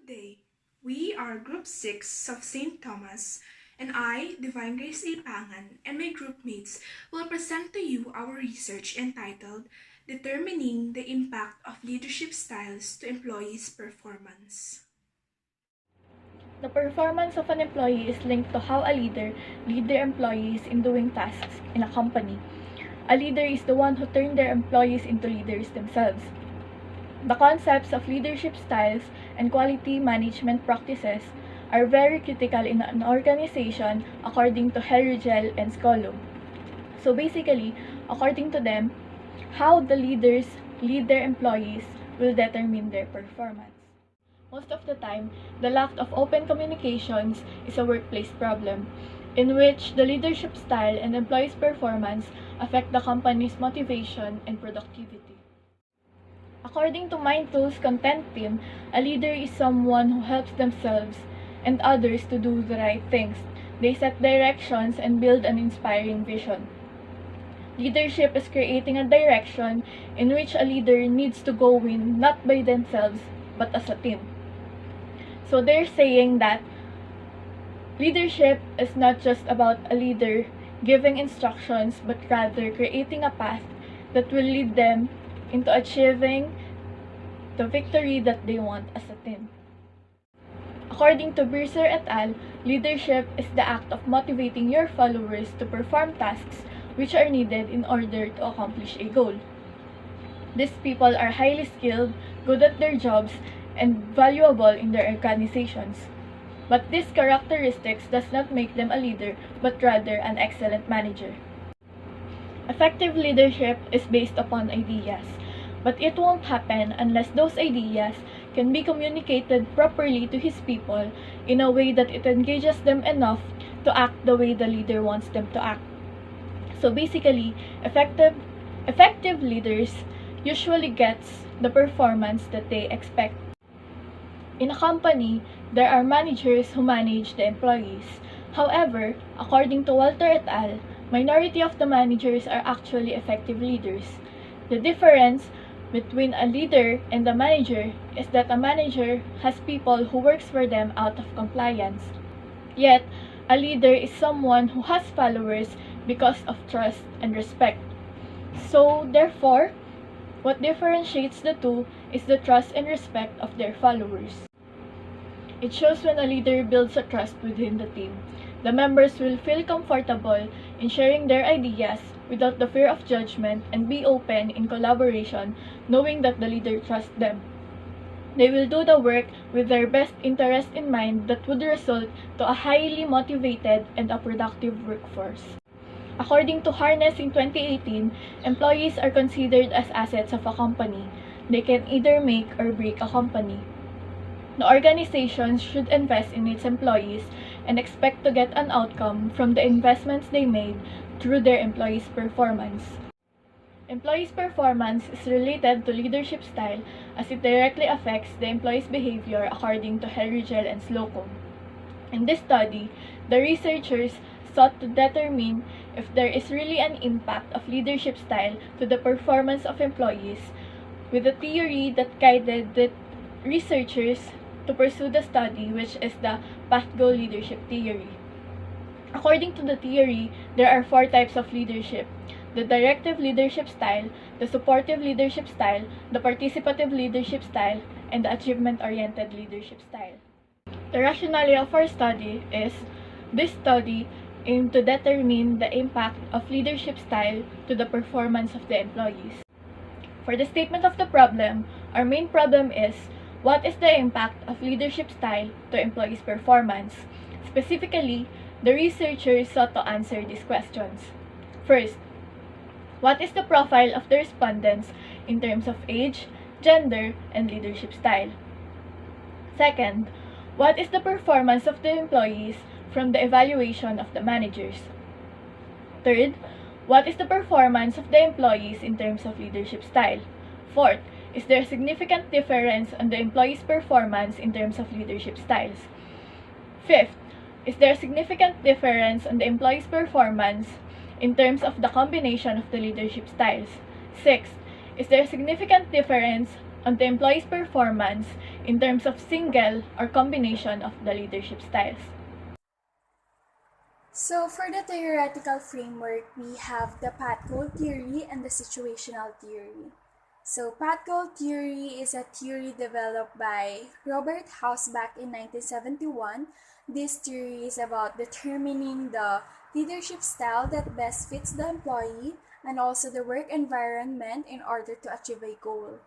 Today, we are Group 6 of St. Thomas, and I, Divine Grace A. Pangan, and my group mates will present to you our research entitled Determining the Impact of Leadership Styles to Employees' Performance. The performance of an employee is linked to how a leader leads their employees in doing tasks in a company. A leader is the one who turns their employees into leaders themselves. The concepts of leadership styles and quality management practices are very critical in an organization according to Herigel and Skollo. So basically, according to them, how the leaders lead their employees will determine their performance. Most of the time, the lack of open communications is a workplace problem, in which the leadership style and employees' performance affect the company's motivation and productivity. According to Mindful's content team, a leader is someone who helps themselves and others to do the right things. They set directions and build an inspiring vision. Leadership is creating a direction in which a leader needs to go in not by themselves but as a team. So they're saying that leadership is not just about a leader giving instructions, but rather creating a path that will lead them into achieving the victory that they want as a team. According to Berser et al., leadership is the act of motivating your followers to perform tasks which are needed in order to accomplish a goal. These people are highly skilled, good at their jobs, and valuable in their organizations. But these characteristics does not make them a leader, but rather an excellent manager. Effective leadership is based upon ideas, but it won't happen unless those ideas can be communicated properly to his people in a way that it engages them enough to act the way the leader wants them to act. So basically, effective leaders usually gets the performance that they expect. In a company, there are managers who manage the employees. However, according to Walter et al., minority of the managers are actually effective leaders. The difference between a leader and a manager is that a manager has people who works for them out of compliance. Yet, a leader is someone who has followers because of trust and respect. So, therefore, what differentiates the two is the trust and respect of their followers. It shows when a leader builds a trust within the team. The members will feel comfortable in sharing their ideas without the fear of judgment and be open in collaboration, knowing that the leader trusts them. They will do the work with their best interest in mind that would result to a highly motivated and a productive workforce. According to Harness in 2018, employees are considered as assets of a company. They can either make or break a company. The organization should invest in its employees and expect to get an outcome from the investments they made through their employees' performance. Employees' performance is related to leadership style as it directly affects the employees' behavior according to Herigel and Slocum. In this study, the researchers sought to determine if there is really an impact of leadership style to the performance of employees, with a theory that guided the researchers to pursue the study, which is the path-goal leadership theory. According to the theory, there are 4 types of leadership: the directive leadership style, the supportive leadership style, the participative leadership style, and the achievement-oriented leadership style. The rationale of our study is this study aimed to determine the impact of leadership style to the performance of the employees. For the statement of the problem, our main problem is, what is the impact of leadership style to employees' performance? Specifically, the researchers sought to answer these questions. First, what is the profile of the respondents in terms of age, gender, and leadership style? Second, what is the performance of the employees from the evaluation of the managers? Third, what is the performance of the employees in terms of leadership style? Fourth, is there a significant difference on the employees' performance in terms of leadership styles? Fifth, is there a significant difference on the employees' performance in terms of the combination of the leadership styles? Sixth, is there a significant difference on the employee's performance in terms of single or combination of the leadership styles. So for the theoretical framework, we have the path goal theory and the situational theory. So path goal theory is a theory developed by Robert Hausbach in 1971. This theory is about determining the leadership style that best fits the employee and also the work environment in order to achieve a goal.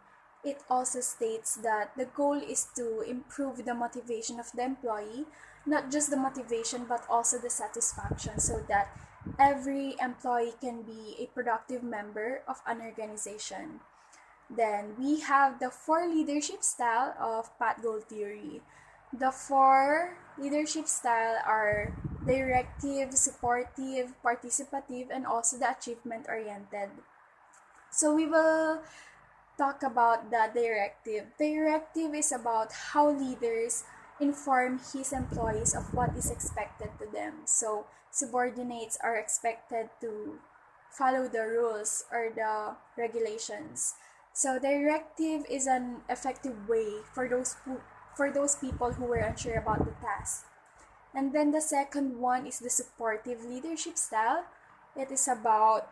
It also states that the goal is to improve the motivation of the employee, not just the motivation but also the satisfaction, so that every employee can be a productive member of an organization. Then we have the four leadership style of path goal theory. The four leadership style are directive, supportive, participative, and also the achievement oriented. So we will talk about the directive. Directive is about how leaders inform his employees of what is expected to them. So subordinates are expected to follow the rules or the regulations. So directive is an effective way for those people who were unsure about the task. And then the second one is the supportive leadership style. It is about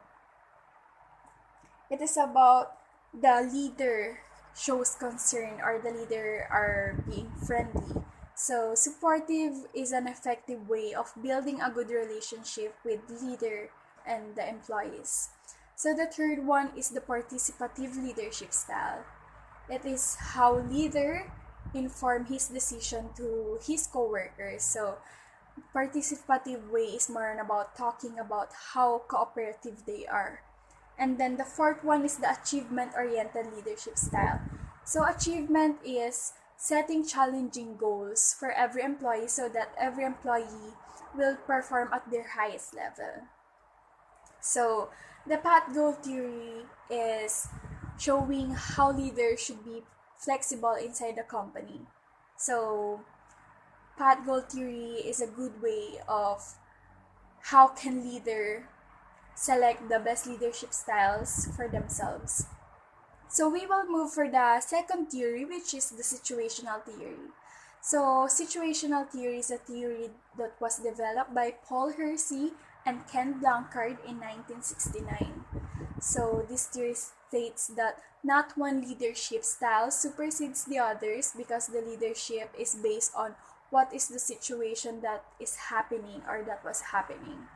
the leader shows concern or the leader are being friendly. So supportive is an effective way of building a good relationship with leader and the employees. So the third one is the participative leadership style. It is how leader inform his decision to his coworkers. So participative way is more about talking about how cooperative they are. And then the fourth one is the achievement-oriented leadership style. So achievement is setting challenging goals for every employee so that every employee will perform at their highest level. So the path goal theory is showing how leaders should be flexible inside the company. So path goal theory is a good way of how can leader select the best leadership styles for themselves. So we will move for the second theory, which is the situational theory. So situational theory is a theory that was developed by Paul Hersey and Ken Blanchard in 1969. So this theory states that not one leadership style supersedes the others because the leadership is based on what is the situation that is happening or that was happening.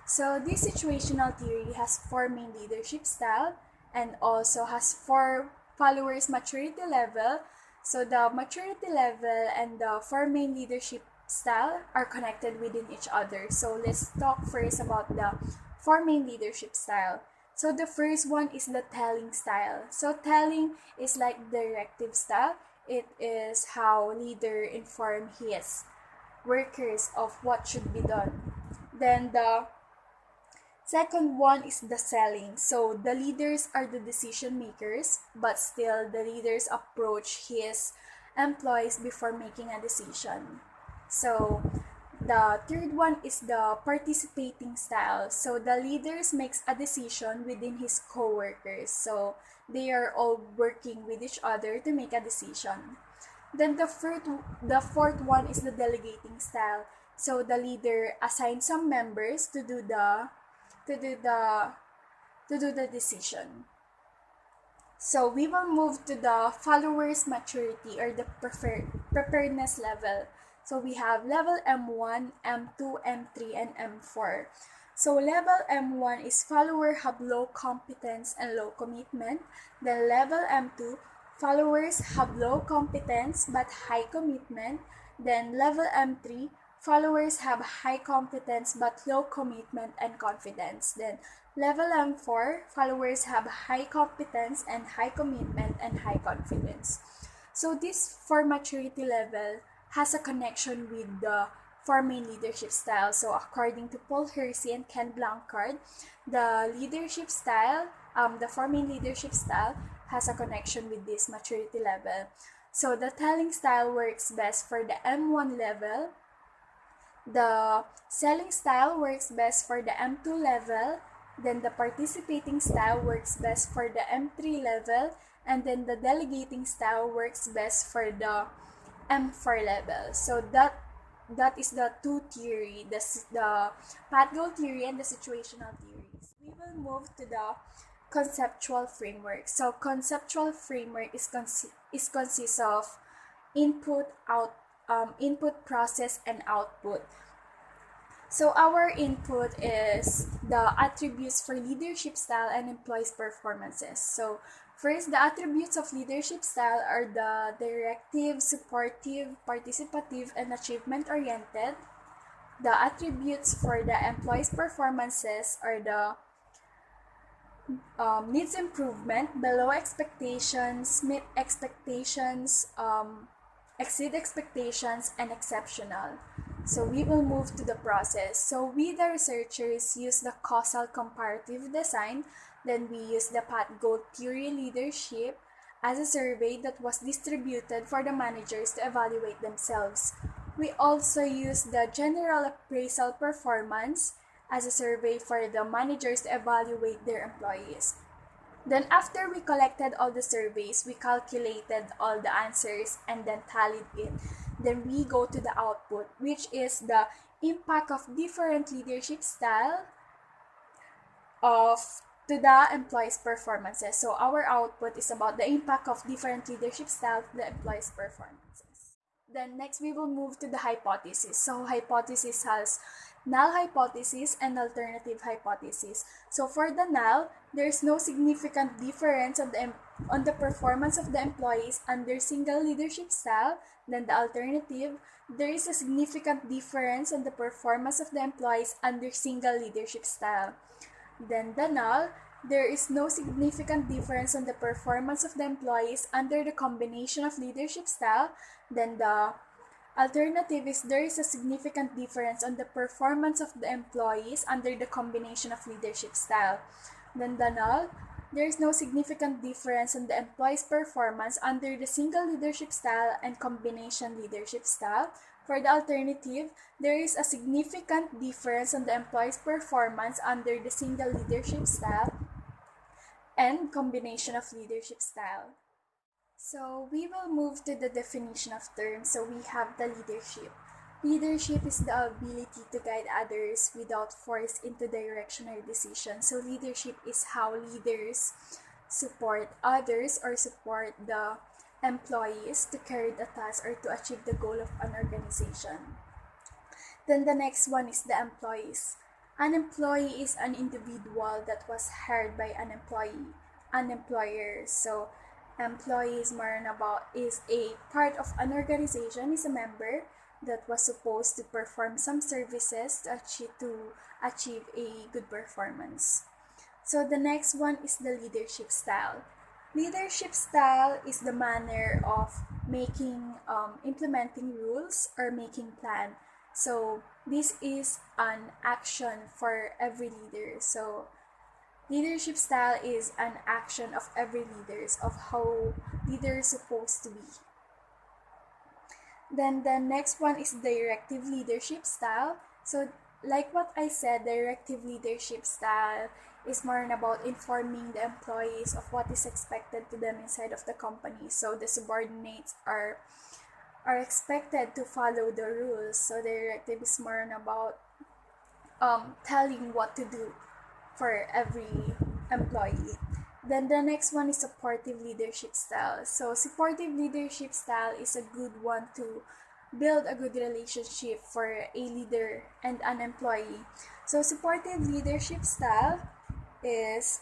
So this situational theory has four main leadership style and also has four followers maturity level. So the maturity level and the four main leadership style are connected within each other. So let's talk first about the four main leadership style. So the first one is the telling style. So telling is like directive style. It is how leader inform his workers of what should be done. Then the second one is the selling. So the leaders are the decision makers, but still the leaders approach his employees before making a decision. So the third one is the participating style. So the leaders makes a decision within his co-workers. So they are all working with each other to make a decision. Then the fourth one is the delegating style. So the leader assigns some members to do the decision. So we will move to the followers maturity or the preparedness level. So we have level M1, M2, M3, and M4. So level M1 is follower have low competence and low commitment. Then level M2, followers have low competence but high commitment. Then level M3, followers have high competence but low commitment and confidence. Then level M4, followers have high competence and high commitment and high confidence. So this four maturity level has a connection with the four main leadership styles. So according to Paul Hersey and Ken Blanchard, the leadership style, the four main leadership style has a connection with this maturity level. So the telling style works best for the M1 level. The selling style works best for the M2 level, Then the participating style works best for the M3 level, and then the delegating style works best for the M4 level. So that is the two theory, the path goal theory and the situational theories. We will move to the conceptual framework. So conceptual framework consists of input, input, process, and output. So our input is the attributes for leadership style and employees' performances. So first, the attributes of leadership style are the directive, supportive, participative, and achievement-oriented. The attributes for the employees' performances are the needs improvement, below expectations, meet expectations, exceed expectations, and exceptional. So we will move to the process. So we, the researchers, use the causal comparative design. Then we use the path goal theory leadership as a survey that was distributed for the managers to evaluate themselves. We also use the general appraisal performance as a survey for the managers to evaluate their employees. Then after we collected all the surveys, we calculated all the answers and then tallied it. Then we go to the output, which is the impact of different leadership style to the employees' performances. So our output is about the impact of different leadership style to the employees' performances. Then next we will move to the hypothesis. So hypothesis has null hypothesis and alternative hypothesis. So for the null, there's no significant difference on the performance of the employees under single leadership style. Then the alternative, there is a significant difference on the performance of the employees under single leadership style. Then the null, there is no significant difference on the performance of the employees under the combination of leadership style. Then the alternative is there is a significant difference on the performance of the employees under the combination of leadership style. Then the null, there is no significant difference on the employees' performance under the single leadership style and combination leadership style. For the alternative, there is a significant difference on the employees' performance under the single leadership style and combination of leadership style. So we will move to the definition of terms. So we have the leadership. Leadership is the ability to guide others without force into direction or decision. So leadership is how leaders support others or support the employees to carry the task or to achieve the goal of an organization. Then the next one is the employees. An employee is an individual that was hired by an employer. So employee is is a part of an organization, is a member that was supposed to perform some services to achieve a good performance. So the next one is the leadership style. Leadership style is the manner of implementing rules or making plan. So this is an action for every leader. So leadership style is an action of every leader, of how leader is supposed to be. Then the next one is directive leadership style. So like what I said, directive leadership style is more about informing the employees of what is expected to them inside of the company. So the subordinates are expected to follow the rules. So directive is more about telling what to do for every employee. Then the next one is supportive leadership style. So supportive leadership style is a good one to build a good relationship for a leader and an employee. So supportive leadership style is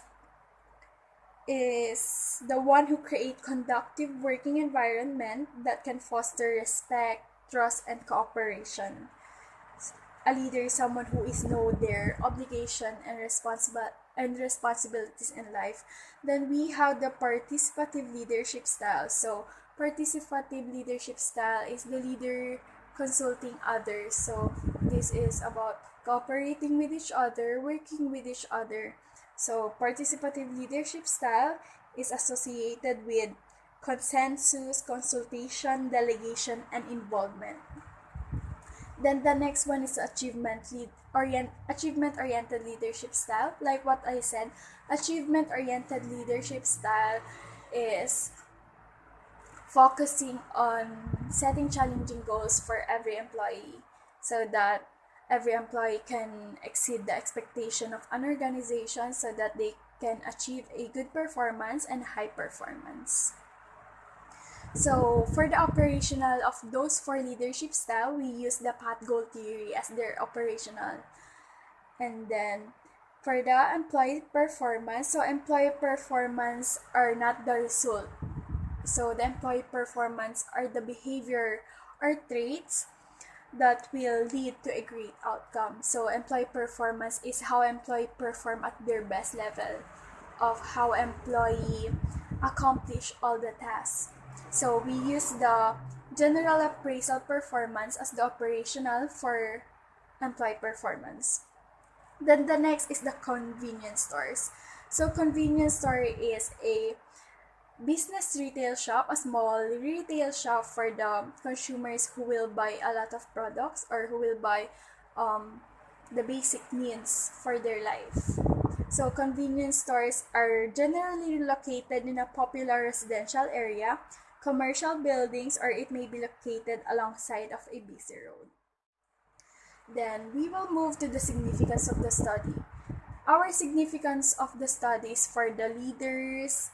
the one who create conducive working environment that can foster respect, trust, and cooperation. A leader is someone who is know their obligation and responsibilities in life. Then we have the participative leadership style. So participative leadership style is the leader consulting others. So this is about cooperating with each other, working with each other. So participative leadership style is associated with consensus, consultation, delegation, and involvement. Then the next one is achievement-oriented leadership style. Like what I said, achievement-oriented leadership style is focusing on setting challenging goals for every employee so that every employee can exceed the expectation of an organization so that they can achieve a good performance and high performance. So for the operational of those four leadership style, we use the path goal theory as their operational. And then for the employee performance, so employee performance are not the result. So the employee performance are the behavior or traits that will lead to a great outcome. So employee performance is how employee perform at their best level of how employee accomplish all the tasks. So we use the general appraisal performance as the operational for employee performance. Then the next is the convenience stores. So convenience store is a business retail shop, a small retail shop for the consumers who will buy a lot of products or who will buy the basic needs for their life. So convenience stores are generally located in a popular residential area, commercial buildings, or it may be located alongside of a busy road. Then we will move to the significance of the study. Our significance of the studies for the leaders,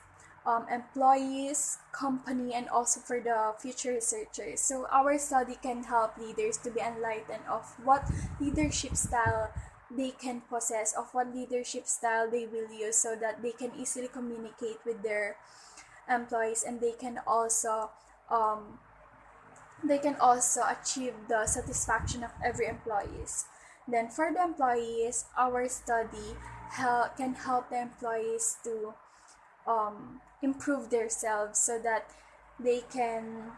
employees, company, and also for the future researchers. So our study can help leaders to be enlightened of what leadership style they can possess, of what leadership style they will use so that they can easily communicate with their employees and they can also achieve the satisfaction of every employees. Then for the employees, our study can help the employees to improve themselves so that they can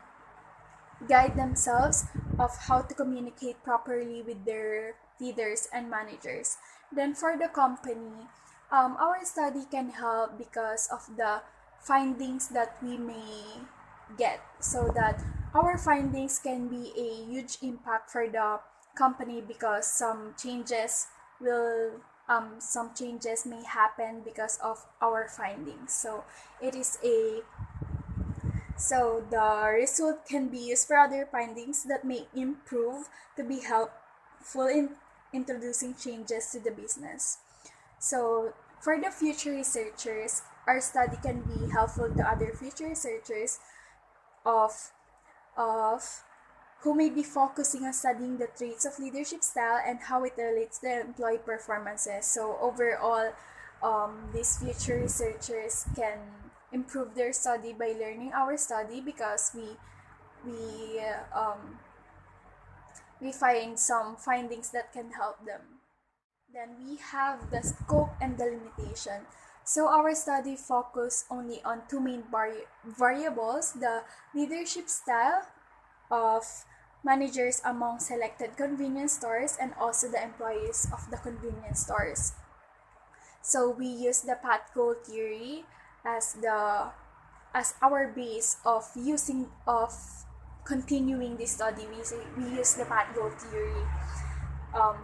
guide themselves of how to communicate properly with their leaders and managers. Then for the company, our study can help because of the findings that we may get, so that our findings can be a huge impact for the company because some changes may happen because of our findings. So the result can be used for other findings that may improve to be helpful in introducing changes to the business. So for the future researchers, our study can be helpful to other future researchers of who may be focusing on studying the traits of leadership style and how it relates to employee performances. So overall, these future researchers can improve their study by learning our study because we find some findings that can help them. Then we have the scope and the limitation. So our study focused only on two main variables, the leadership style of managers among selected convenience stores and also the employees of the convenience stores. So we use the path goal theory as our base of continuing this study. We use the path goal theory,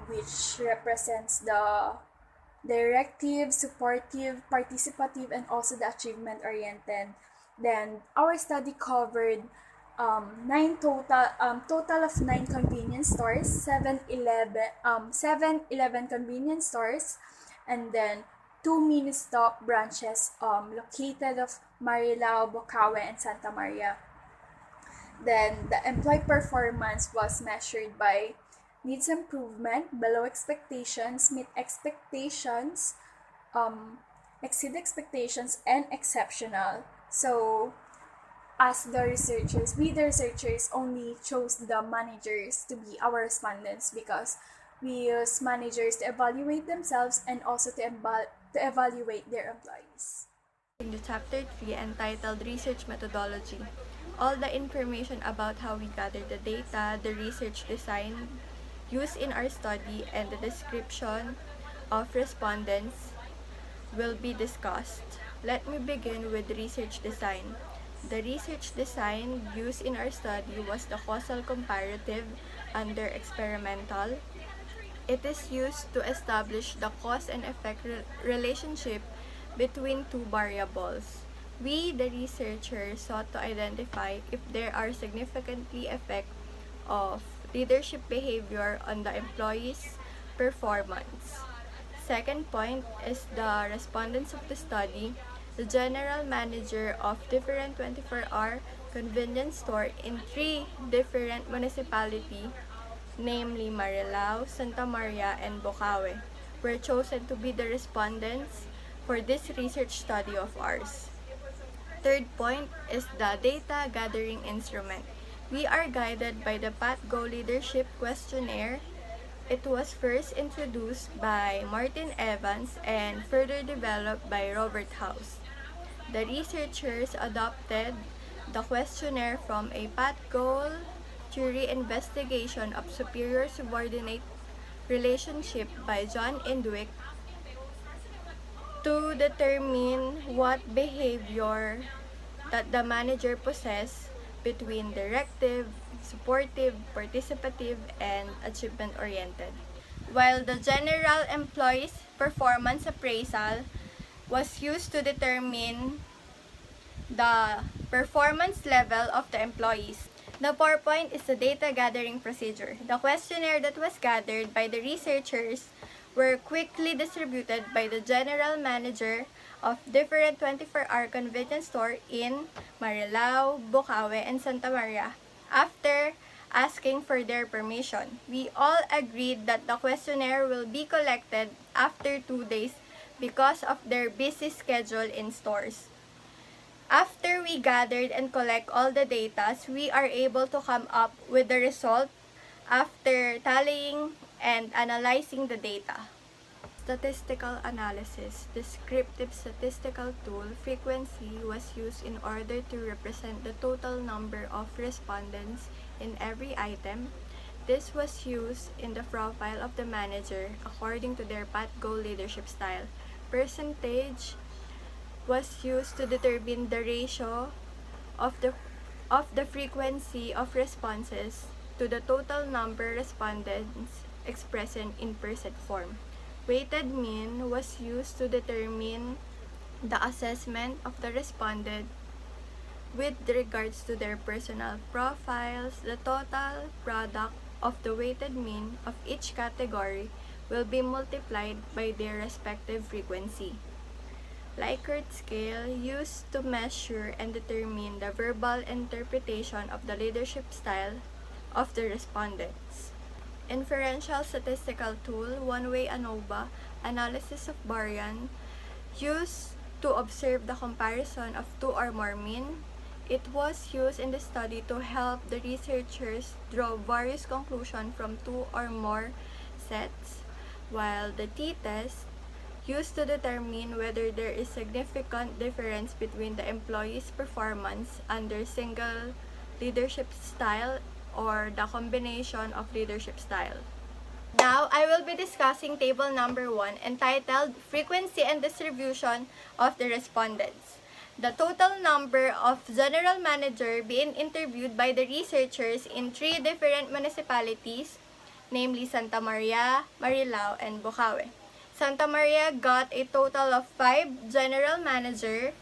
which represents the directive, supportive, participative, and also the achievement oriented. Then our study covered total of 9 convenience stores, 7-Eleven convenience stores, and then 2 mini stop branches located of Marilao, Bocaue, and Santa Maria. Then the employee performance was measured by needs improvement, below expectations, meet expectations, exceed expectations, and exceptional. So as the researchers only chose the managers to be our respondents because we use managers to evaluate themselves and also to evaluate their employees. In the chapter 3 entitled Research Methodology, all the information about how we gather the data, the research design used in our study, and the description of respondents will be discussed. Let me begin with research design. The research design used in our study was the causal comparative under experimental. It is used to establish the cause and effect relationship between two variables. We, the researchers, sought to identify if there are significantly effect of leadership behavior on the employee's performance. Second point is the respondents of the study. The general manager of different 24-hour convenience store in 3 different municipalities, namely Marilao, Santa Maria, and Bocaue, were chosen to be the respondents for this research study of ours. Third point is the data gathering instrument. We are guided by the PATGO Leadership Questionnaire. It was first introduced by Martin Evans and further developed by Robert House. The researchers adopted the questionnaire from a PATGO theory investigation of superior-subordinate relationship by John Indwick to determine what behavior that the manager possesses between directive, supportive, participative, and achievement-oriented. While the general employee's performance appraisal was used to determine the performance level of the employees. The PowerPoint is the data gathering procedure. The questionnaire that was gathered by the researchers were quickly distributed by the general manager of different 24-hour convenience store in Marilao, Bocaue, and Santa Maria after asking for their permission. We all agreed that the questionnaire will be collected after 2 days because of their busy schedule in stores. After we gathered and collect all the data, we are able to come up with the result after tallying and analyzing the data. Statistical analysis. Descriptive statistical tool frequency was used in order to represent the total number of respondents in every item. This was used in the profile of the manager according to their PATGO leadership style. Percentage was used to determine the ratio of the frequency of responses to the total number respondents expressed in percent form. Weighted mean was used to determine the assessment of the respondent with regards to their personal profiles. The total product of the weighted mean of each category will be multiplied by their respective frequency. Likert scale used to measure and determine the verbal interpretation of the leadership style of the respondents. Inferential statistical tool, one-way ANOVA, analysis of Bayesian, used to observe the comparison of 2 or more mean. It was used in the study to help the researchers draw various conclusions from 2 or more sets, while the t-test used to determine whether there is significant difference between the employee's performance under single leadership style or the combination of leadership style. Now, I will be discussing table number 1 entitled Frequency and Distribution of the Respondents. The total number of general manager being interviewed by the researchers in 3 different municipalities, namely Santa Maria, Marilao, and Bocaue. Santa Maria got a total of 5 general manager,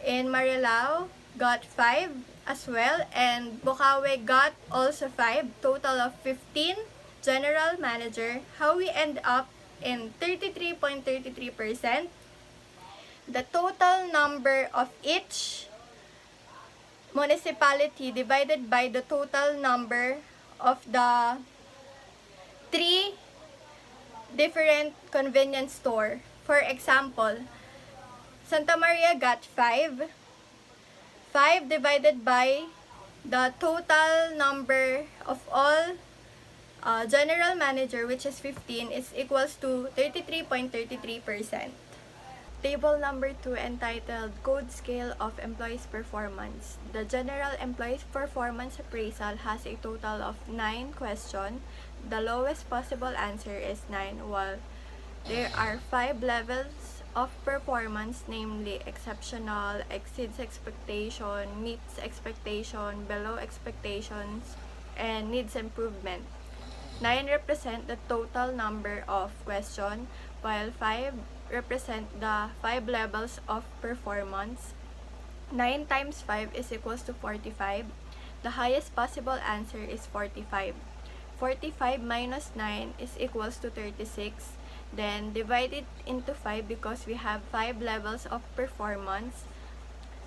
and Marilao got 5 as well, and Bocaue got also 5, total of 15 general manager. How we end up in 33.33%. The total number of each municipality divided by the total number of the 3 different convenience store. For example, Santa Maria got 5. 5 divided by the total number of all general manager, which is 15, is equals to 33.33%. Table number 2 entitled Code Scale of Employees' Performance. The General Employees' Performance Appraisal has a total of 9 questions. The lowest possible answer is 9, while there are 5 levels of performance, namely exceptional, exceeds expectation, meets expectation, below expectations, and needs improvement. 9 represent the total number of questions, while 5 represent the 5 levels of performance. 9 times 5 is equals to 45. The highest possible answer is 45. 45 minus 9 is equals to 36. Then divide it into 5 because we have 5 levels of performance.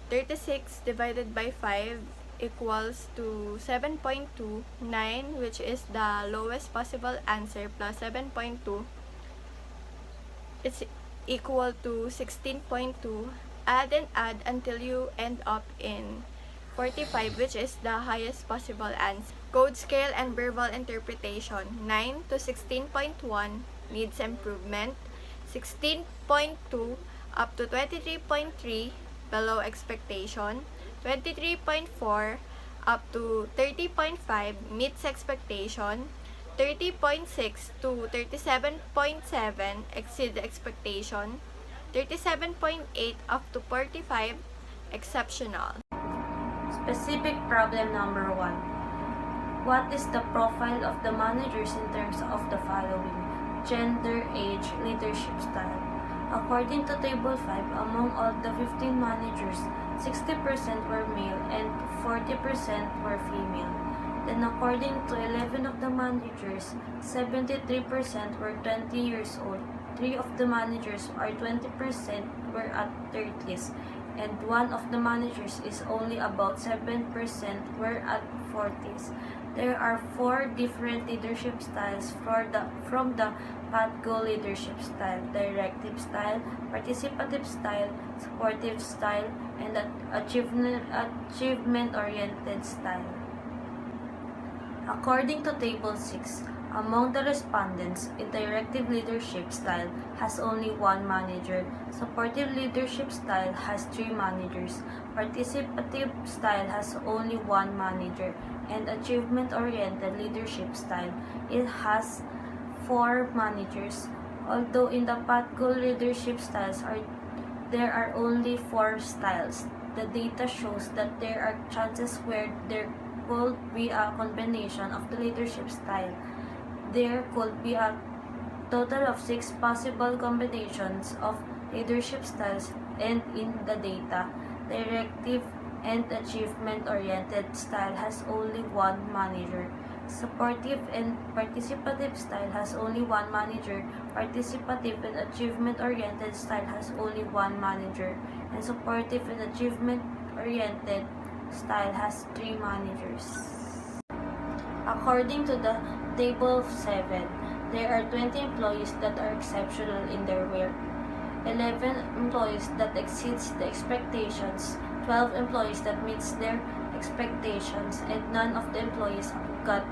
36 divided by 5 equals to 7.2. 9, which is the lowest possible answer, plus 7.2, it's equal to 16.2. Add and add until you end up in 45, which is the highest possible answer. Code scale and verbal interpretation. 9 to 16.1 needs improvement. 16.2 up to 23.3 below expectation. 23.4 up to 30.5 meets expectation. 30.6 to 37.7 exceeds expectation. 37.8 up to 45 exceptional. Specific problem number 1. What is the profile of the managers in terms of the following? Gender, age, leadership style. According to Table 5, among all the 15 managers, 60% were male and 40% were female. Then according to 11 of the managers, 73% were 20 years old. 3 of the managers are 20% were at 30s. And 1 of the managers is only about 7% were at 40s. There are 4 different leadership styles from the path goal leadership style: directive style, participative style, supportive style, and achievement-oriented style. According to Table 6, among the respondents, a directive leadership style has only 1 manager, supportive leadership style has 3 managers, participative style has only 1 manager, and achievement-oriented leadership style, it has 4 managers. Although in the path goal leadership styles there are only 4 styles, the data shows that there are chances where there could be a combination of the leadership style. There could be a total of 6 possible combinations of leadership styles, and in the data, directive and achievement-oriented style has only 1 manager. Supportive and participative style has only 1 manager. Participative and achievement-oriented style has only 1 manager. And supportive and achievement-oriented style has 3 managers. According to the Table 7, there are 20 employees that are exceptional in their work, 11 employees that exceeds the expectations, 12 employees that meets their expectations, and none of the employees got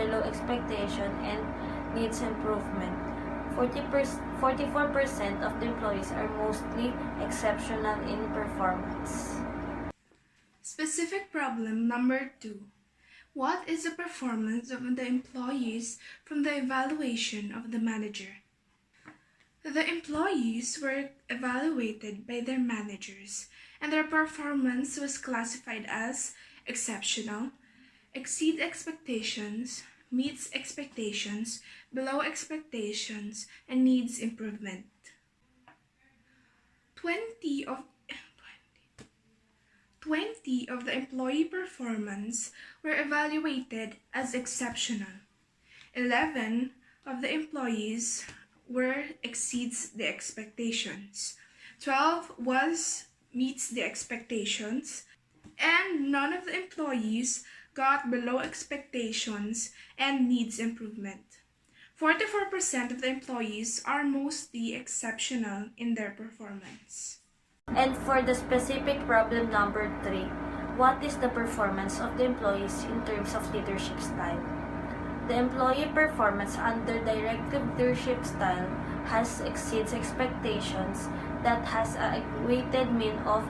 below expectation and needs improvement. 44% of the employees are mostly exceptional in performance. Specific problem number 2. What is the performance of the employees from the evaluation of the manager? The employees were evaluated by their managers, and their performance was classified as exceptional, exceed expectations, meets expectations, below expectations, and needs improvement. 20 of the employee performance were evaluated as exceptional. 11 of the employees exceeds the expectations. 12 meets the expectations, and none of the employees got below expectations and needs improvement. 44% of the employees are mostly exceptional in their performance. And for the specific problem number 3, what is the performance of the employees in terms of leadership style? The employee performance under directive leadership style exceeds expectations, that has a weighted mean of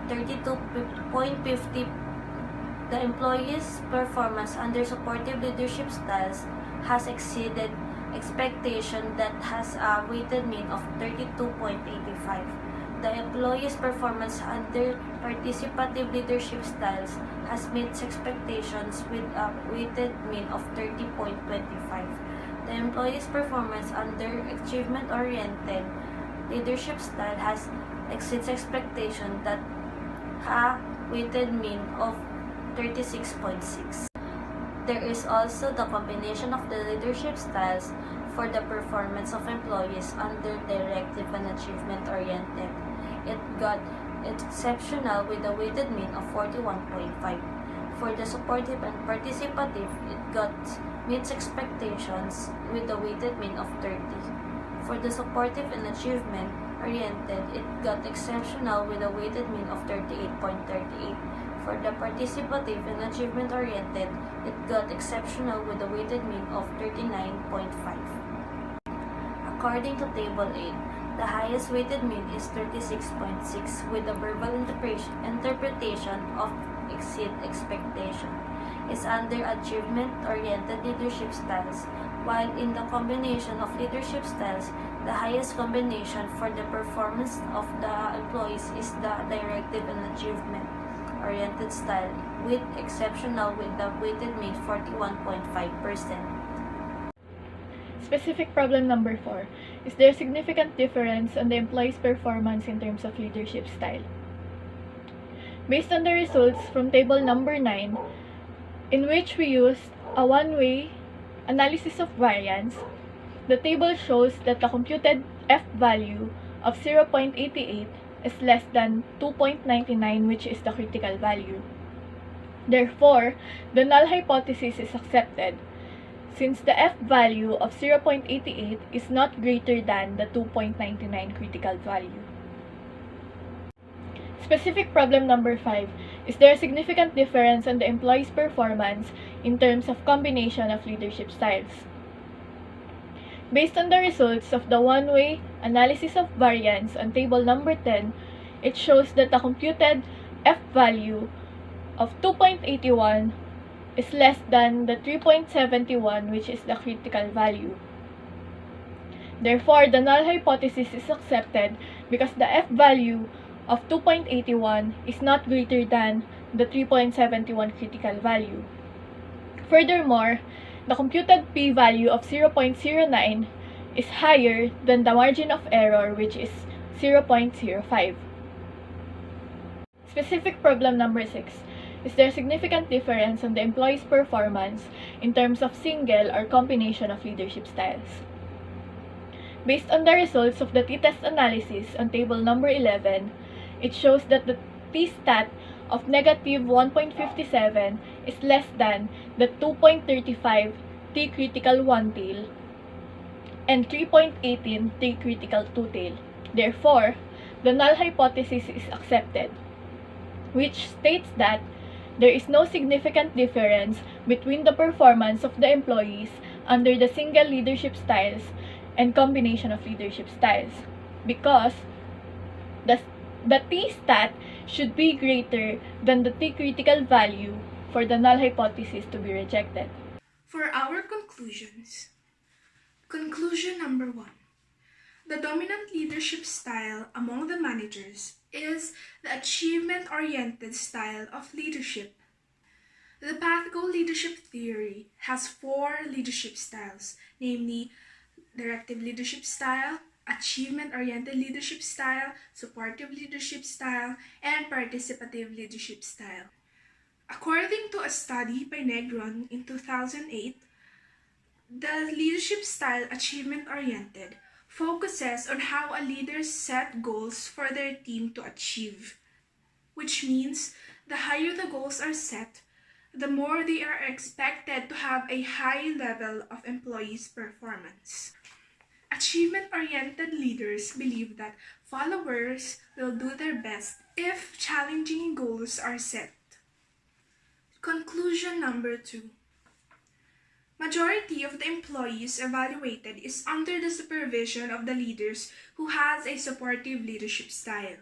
32.50. The employee's performance under supportive leadership styles has exceeded expectation that has a weighted mean of 32.85. The employee's performance under participative leadership styles has met expectations with a weighted mean of 30.25. The employee's performance under achievement-oriented leadership style has exceeds expectation that a weighted mean of 36.6. There is also the combination of the leadership styles for the performance of employees under directive and achievement-oriented. It got exceptional with a weighted mean of 41.5. For the supportive and participative, it got meets expectations with a weighted mean of 30. For the supportive and achievement-oriented, it got exceptional with a weighted mean of 38.38. For the participative and achievement-oriented, it got exceptional with a weighted mean of 39.5. According to Table 8, the highest weighted mean is 36.6 with a verbal interpretation of exceed expectation is under achievement-oriented leadership styles, while in the combination of leadership styles, the highest combination for the performance of the employees is the directive and achievement-oriented style, with exceptional with the weighted mean 41.5%. Specific problem number 4. Is there significant difference on the employee's performance in terms of leadership style? Based on the results from table number 9, in which we used a one-way analysis of variance, the table shows that the computed F value of 0.88 is less than 2.99, which is the critical value. Therefore, the null hypothesis is accepted, since the F value of 0.88 is not greater than the 2.99 critical value. Specific problem number 5. Is there a significant difference on the employee's performance in terms of combination of leadership styles? Based on the results of the one-way analysis of variance on table number 10, it shows that the computed F value of 2.81 is less than the 3.71, which is the critical value. Therefore, the null hypothesis is accepted because the F value of 2.81 is not greater than the 3.71 critical value. Furthermore, the computed p-value of 0.09 is higher than the margin of error, which is 0.05. Specific problem number 6. Is there significant difference on the employee's performance in terms of single or combination of leadership styles? Based on the results of the t-test analysis on table number 11, it shows that the t-stat of negative 1.57 is less than the 2.35 t-critical 1-tail and 3.18 t-critical 2-tail. Therefore, the null hypothesis is accepted, which states that there is no significant difference between the performance of the employees under the single leadership styles and combination of leadership styles, because the t-stat should be greater than the t-critical value for the null hypothesis to be rejected. For our conclusions, conclusion number 1. The dominant leadership style among the managers is the achievement-oriented style of leadership. The path goal leadership theory has 4 leadership styles, namely directive leadership style, achievement-oriented leadership style, supportive leadership style, and participative leadership style. According to a study by Negron in 2008, the leadership style achievement-oriented focuses on how a leader set goals for their team to achieve, which means the higher the goals are set, the more they are expected to have a high level of employees' performance. Achievement-oriented leaders believe that followers will do their best if challenging goals are set. Conclusion number 2. Majority of the employees evaluated is under the supervision of the leaders who has a supportive leadership style.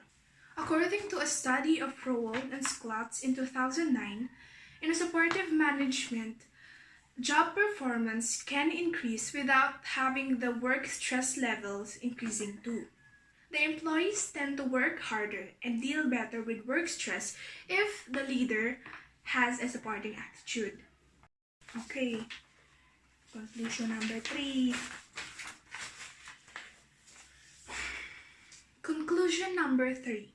According to a study of Rowald and Schlotz in 2009, in a supportive management, Job performance can increase without having the work stress levels increasing too. The employees tend to work harder and deal better with work stress if the leader has a supporting attitude. Okay, conclusion number 3. Conclusion number 3.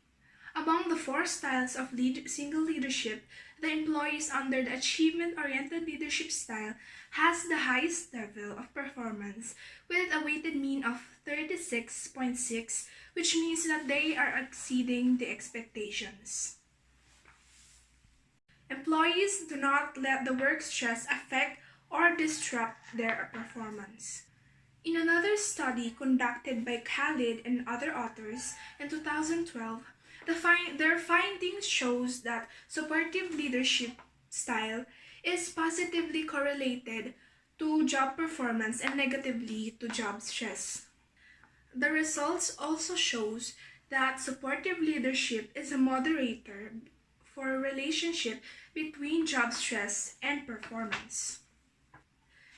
Among the 4 styles of single leadership, the employees under the achievement-oriented leadership style has the highest level of performance with a weighted mean of 36.6, which means that they are exceeding the expectations. Employees do not let the work stress affect or disrupt their performance. In another study conducted by Khalid and other authors in 2012, their findings shows that supportive leadership style is positively correlated to job performance and negatively to job stress. The results also shows that supportive leadership is a moderator for a relationship between job stress and performance.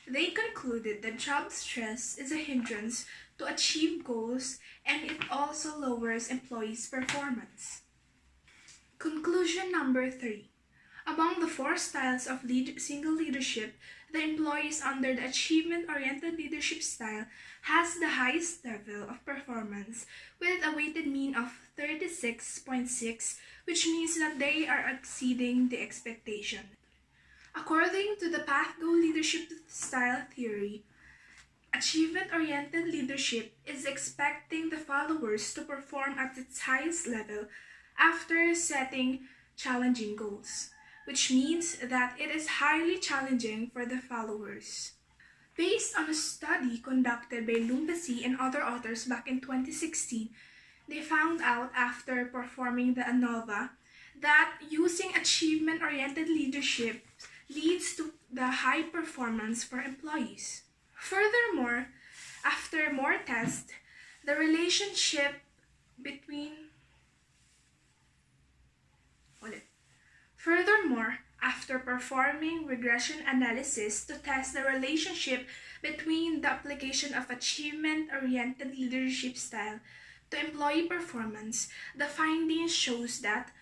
They concluded that job stress is a hindrance to achieve goals and it also lowers employees' performance. Conclusion number 3. Among the 4 styles of single leadership, the employees under the achievement-oriented leadership style has the highest level of performance with a weighted mean of 36.6, which means that they are exceeding the expectation. According to the PathGo leadership style theory, achievement-oriented leadership is expecting the followers to perform at its highest level after setting challenging goals, which means that it is highly challenging for the followers. Based on a study conducted by Lumbasi and other authors back in 2016, they found out after performing the ANOVA that using achievement-oriented leadership leads to the high performance for employees. Furthermore, after more tests, the relationship between Furthermore, after performing regression analysis to test the relationship between the application of achievement-oriented leadership style to employee performance, the findings shows that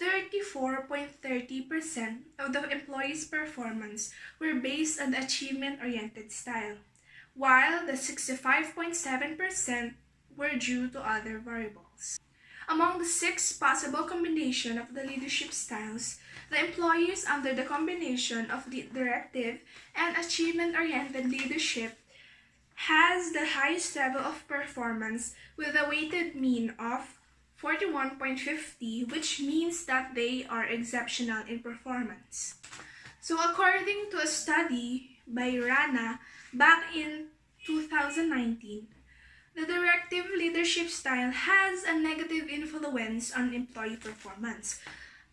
34.30% of the employees' performance were based on the achievement-oriented style, while the 65.7% were due to other variables. Among the 6 possible combinations of the leadership styles, the employees under the combination of the directive and achievement-oriented leadership has the highest level of performance with a weighted mean of 41.50, which means that they are exceptional in performance. So according to a study by Rana back in 2019, the directive leadership style has a negative influence on employee performance.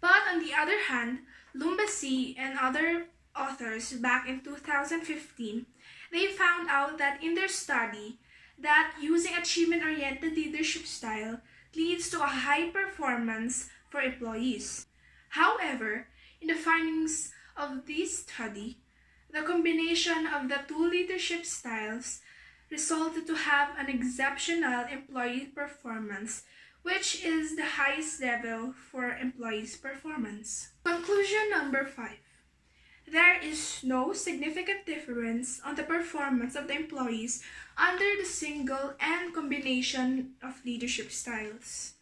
But on the other hand, Lumbasi and other authors back in 2015, they found out that in their study that using achievement-oriented leadership style leads to a high performance for employees. However, in the findings of this study, the combination of the 2 leadership styles resulted to have an exceptional employee performance, which is the highest level for employees' performance. Conclusion number 5. There is no significant difference on the performance of the employees under the single and combination of leadership styles.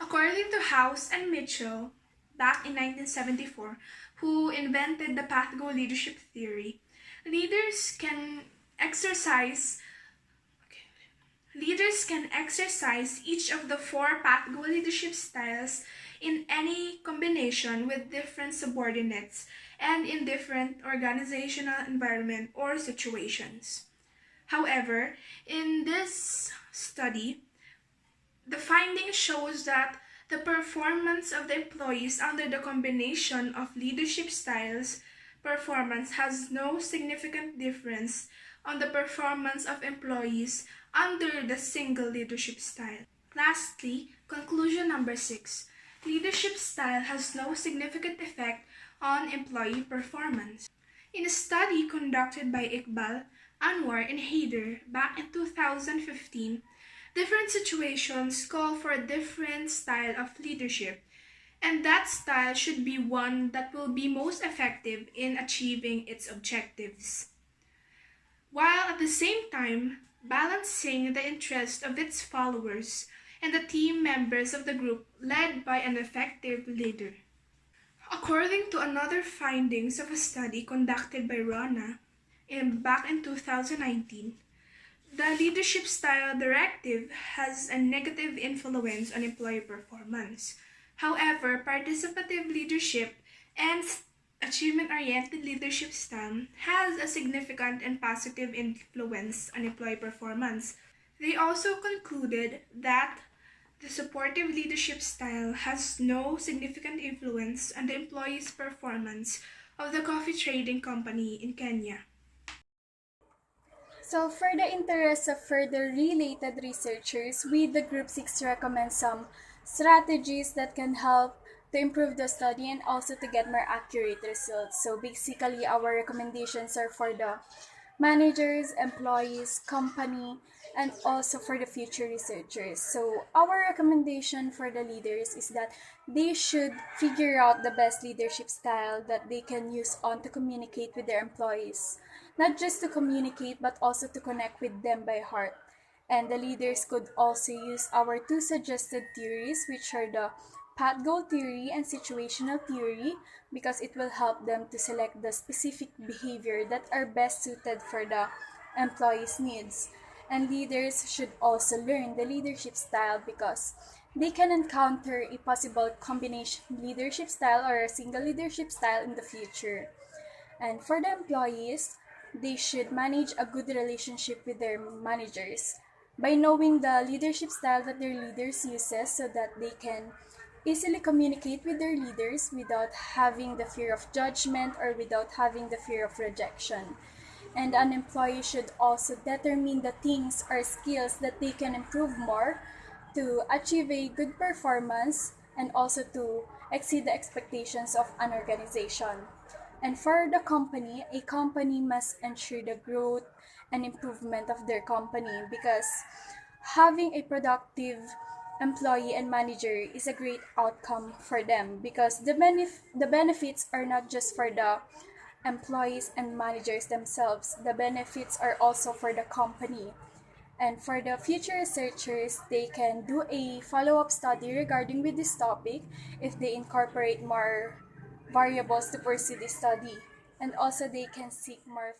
According to House and Mitchell, back in 1974, who invented the PathGo leadership theory, leaders can exercise each of the 4 PathGo leadership styles in any combination with different subordinates and in different organizational environment or situations. However, in this study, the finding shows that the performance of the employees under the combination of leadership styles performance has no significant difference on the performance of employees under the single leadership style. Lastly, conclusion number 6. Leadership style has no significant effect on employee performance. In a study conducted by Iqbal, Anwar, and Haider back in 2015, different situations call for a different style of leadership, and that style should be one that will be most effective in achieving its objectives, while at the same time balancing the interest of its followers and the team members of the group led by an effective leader. According to another findings of a study conducted by Rana back in 2019, the leadership style directive has a negative influence on employee performance. However, participative leadership and achievement-oriented leadership style has a significant and positive influence on employee performance. They also concluded that the supportive leadership style has no significant influence on the employees' performance of the coffee trading company in Kenya. So, for the interest of further related researchers, we, the Group 6, recommend some strategies that can help to improve the study and also to get more accurate results. So, basically, our recommendations are for the managers, employees, company, and also for the future researchers. So, our recommendation for the leaders is that they should figure out the best leadership style that they can use on to communicate with their employees. Not just to communicate, but also to connect with them by heart. And the leaders could also use our two suggested theories, which are the path goal theory and situational theory, because it will help them to select the specific behavior that are best suited for the employees' needs. And leaders should also learn the leadership style because they can encounter a possible combination leadership style or a single leadership style in the future. And for the employees, they should manage a good relationship with their managers by knowing the leadership style that their leaders uses so that they can easily communicate with their leaders without having the fear of judgment or without having the fear of rejection. And an employee should also determine the things or skills that they can improve more to achieve a good performance and also to exceed the expectations of an organization. And for the company, a company must ensure the growth and improvement of their company because having a productive employee and manager is a great outcome for them because the benefits are not just for the employees and managers themselves. The benefits are also for the company. And for the future researchers, they can do a follow-up study regarding with this topic if they incorporate more variables to pursue this study. And also they can seek more